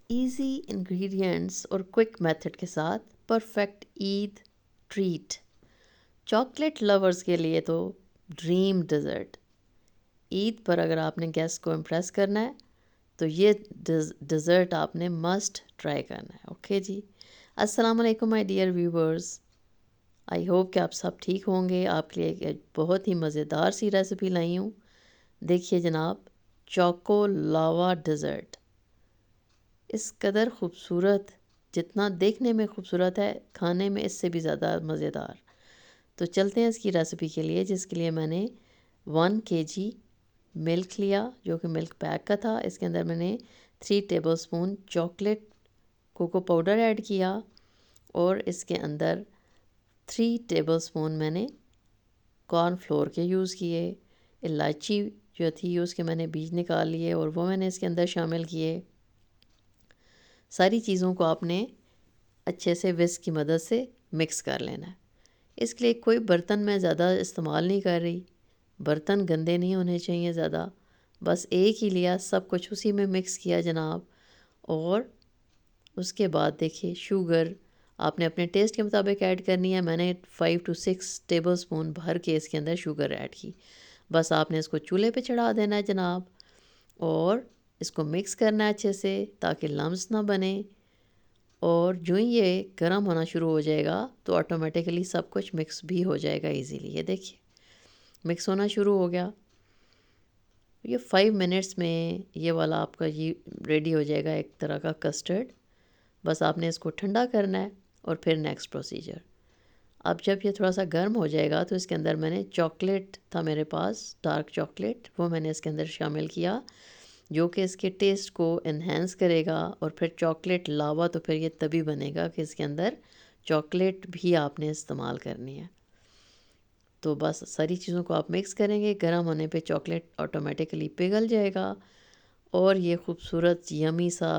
Easy ingredients और quick method के साथ perfect Eid treat. Chocolate lovers के लिए तो ड्रीम डेजर्ट। ईद पर अगर आपने गेस्ट को इम्प्रेस करना है तो ये डेजर्ट आपने मस्ट ट्राई करना है। ओके जी, अस्सलाम वालेकुम my dear viewers. I hope कि आप सब ठीक होंगे। आपके लिए एक बहुत ही मज़ेदार सी रेसिपी लाई हूँ। देखिए जनाब, चोको लावा डेजर्ट। इस कदर ख़ूबसूरत, जितना देखने में ख़ूबसूरत है खाने में इससे भी ज़्यादा मज़ेदार। तो चलते हैं इसकी रेसिपी के लिए, जिसके लिए मैंने 1 kg मिल्क लिया, जो कि मिल्क पैक का था। इसके अंदर मैंने 3 tablespoon chocolate cocoa powder add किया और इसके अंदर 3 टेबलस्पून मैंने कॉर्नफ्लोर के यूज़ किए। इलायची जो थी उसके मैंने बीज निकाल लिए और वो मैंने इसके अंदर शामिल किए। सारी चीज़ों को आपने अच्छे से विस्क की मदद से मिक्स कर लेना है। इसके लिए कोई बर्तन मैं ज़्यादा इस्तेमाल नहीं कर रही, बर्तन गंदे नहीं होने चाहिए ज़्यादा। बस एक ही लिया, सब कुछ उसी में मिक्स किया जनाब। और उसके बाद देखिए, शुगर आपने अपने टेस्ट के मुताबिक ऐड करनी है। मैंने 5 to 6 टेबलस्पून भर के इसके अंदर शुगर ऐड की। बस आपने इसको चूल्हे पे चढ़ा देना है जनाब और इसको मिक्स करना है अच्छे से, ताकि लम्स ना बने। और जो ही ये गर्म होना शुरू हो जाएगा तो ऑटोमेटिकली सब कुछ मिक्स भी हो जाएगा इजीली। ये देखिए मिक्स होना शुरू हो गया। ये 5 मिनट्स में ये वाला आपका ये रेडी हो जाएगा, एक तरह का कस्टर्ड। बस आपने इसको ठंडा करना है और फिर नेक्स्ट प्रोसीजर। अब जब ये थोड़ा सा गर्म हो जाएगा तो इसके अंदर मैंने चॉकलेट था मेरे पास, डार्क चॉकलेट, वो मैंने इसके अंदर शामिल किया, जो कि इसके टेस्ट को इन्हेंस करेगा। और फिर चॉकलेट लावा तो फिर ये तभी बनेगा कि इसके अंदर चॉकलेट भी आपने इस्तेमाल करनी है। तो बस सारी चीज़ों को आप मिक्स करेंगे, गर्म होने पे चॉकलेट ऑटोमेटिकली पिघल जाएगा और ये खूबसूरत यमी सा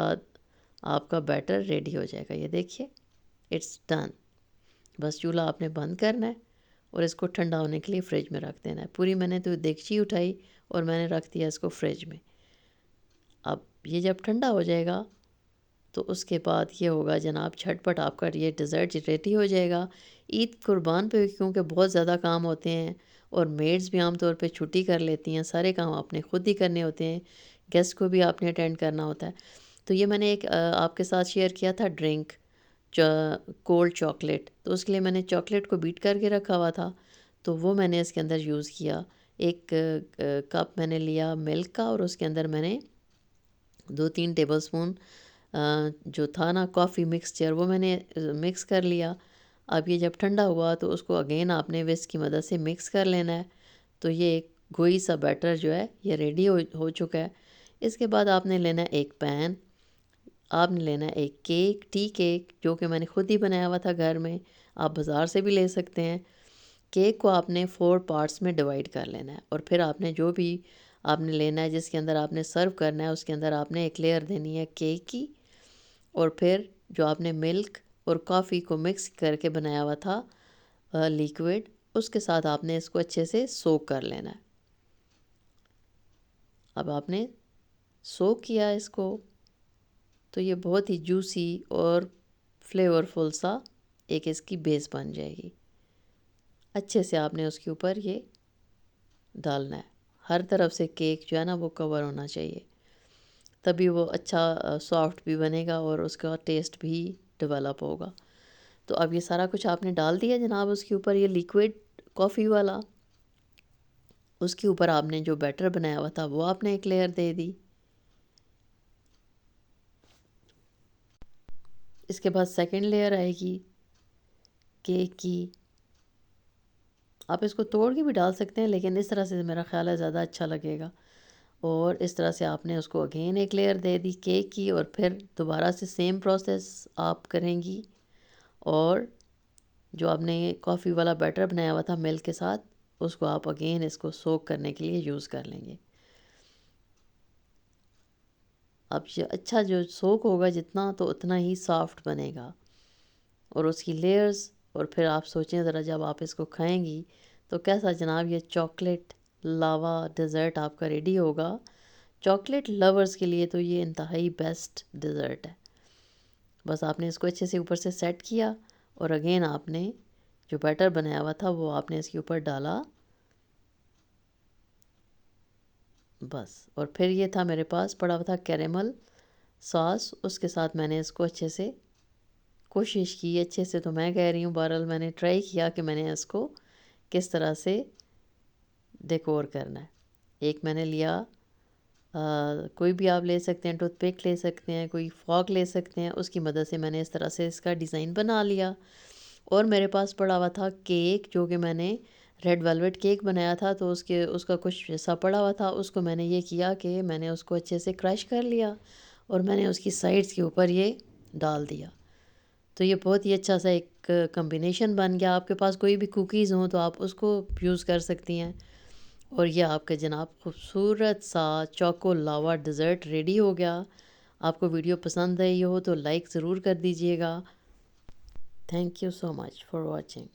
आपका बैटर रेडी हो जाएगा। ये देखिए, इट्स डन। बस चूल्हा आपने बंद करना है और इसको ठंडा होने के लिए फ्रिज में रख देना है। पूरी मैंने तो देगची उठाई और मैंने रख दिया इसको फ्रिज में। अब ये जब ठंडा हो जाएगा तो उसके बाद ये होगा जनाब, झटपट आपका ये डेज़र्ट रेडी हो जाएगा। ईद कुर्बान पे क्योंकि बहुत ज़्यादा काम होते हैं और मेड्स भी आमतौर पे छुट्टी कर लेती हैं, सारे काम आपने खुद ही करने होते हैं, गेस्ट को भी आपने अटेंड करना होता है। तो ये मैंने एक आपके साथ शेयर किया था ड्रिंक, कोल्ड चॉकलेट। तो उसके लिए मैंने चॉकलेट को बीट करके रखा हुआ था, तो वो मैंने इसके अंदर यूज़ किया। एक कप मैंने लिया मिल्क का और उसके अंदर मैंने 2-3 टेबलस्पून जो था ना कॉफ़ी मिक्सचर, वो मैंने मिक्स कर लिया। अब ये जब ठंडा हुआ तो उसको अगेन आपने विस्क की मदद से मिक्स कर लेना है। तो ये एक गोई सा बैटर जो है ये रेडी हो चुका है। इसके बाद आपने लेना है एक पैन, आपने लेना है एक केक, टी केक, जो कि मैंने खुद ही बनाया हुआ था घर में, आप बाज़ार से भी ले सकते हैं। केक को आपने 4 पार्ट्स में डिवाइड कर लेना है और फिर आपने जो भी आपने लेना है जिसके अंदर आपने सर्व करना है, उसके अंदर आपने एक लेयर देनी है केक की। और फिर जो आपने मिल्क और कॉफ़ी को मिक्स करके बनाया हुआ था लिक्विड, उसके साथ आपने इसको अच्छे से सोक कर लेना है। अब आपने सोक किया इसको तो ये बहुत ही जूसी और फ्लेवरफुल सा एक इसकी बेस बन जाएगी। अच्छे से आपने उसके ऊपर ये डालना है, हर तरफ से केक जो है ना वो कवर होना चाहिए, तभी वो अच्छा सॉफ्ट भी बनेगा और उसका टेस्ट भी डेवलप होगा। तो अब ये सारा कुछ आपने डाल दिया जनाब उसके ऊपर, ये लिक्विड कॉफ़ी वाला। उसके ऊपर आपने जो बैटर बनाया हुआ था वो आपने एक लेयर दे दी। इसके बाद सेकंड लेयर आएगी केक की। आप इसको तोड़ के भी डाल सकते हैं, लेकिन इस तरह से मेरा ख़्याल है ज़्यादा अच्छा लगेगा। और इस तरह से आपने उसको अगेन एक लेयर दे दी केक की और फिर दोबारा से सेम प्रोसेस आप करेंगी। और जो आपने कॉफ़ी वाला बैटर बनाया हुआ था मिल्क के साथ, उसको आप अगेन इसको सोक करने के लिए यूज़ कर लेंगे। अब ये अच्छा जो सोक होगा जितना, तो उतना ही सॉफ्ट बनेगा और उसकी लेयर्स। और फिर आप सोचें ज़रा, जब आप इसको खाएंगी तो कैसा जनाब ये चॉकलेट लावा डेज़र्ट आपका रेडी होगा। चॉकलेट लवर्स के लिए तो ये इंतहाई बेस्ट डिज़र्ट है। बस आपने इसको अच्छे से ऊपर से सेट किया और अगेन आपने जो बैटर बनाया हुआ था वो आपने इसके ऊपर डाला, बस। और फिर ये था मेरे पास पड़ा हुआ था कैरेमल सॉस, उसके साथ मैंने इसको अच्छे से कोशिश की, अच्छे से तो मैं कह रही हूँ, बहरहाल मैंने ट्राई किया कि मैंने इसको किस तरह से डेकोर करना है। एक मैंने लिया, कोई भी आप ले सकते हैं, टूथपिक ले सकते हैं, कोई फॉक ले सकते हैं, उसकी मदद से मैंने इस तरह से इसका डिज़ाइन बना लिया। और मेरे पास पड़ा हुआ था केक, जो कि मैंने रेड वेलवेट केक बनाया था, तो उसका कुछ हिस्सा पड़ा हुआ था, उसको मैंने ये किया कि मैंने उसको अच्छे से क्रश कर लिया और मैंने उसकी साइड्स के ऊपर ये डाल दिया। तो ये बहुत ही अच्छा सा एक कॉम्बिनेशन बन गया। आपके पास कोई भी कुकीज़ हों तो आप उसको यूज़ कर सकती हैं। और यह आपके जनाब खूबसूरत सा चोको लावा डिज़र्ट रेडी हो गया। आपको वीडियो पसंद आई हो तो लाइक ज़रूर कर दीजिएगा। Thank you so much for watching.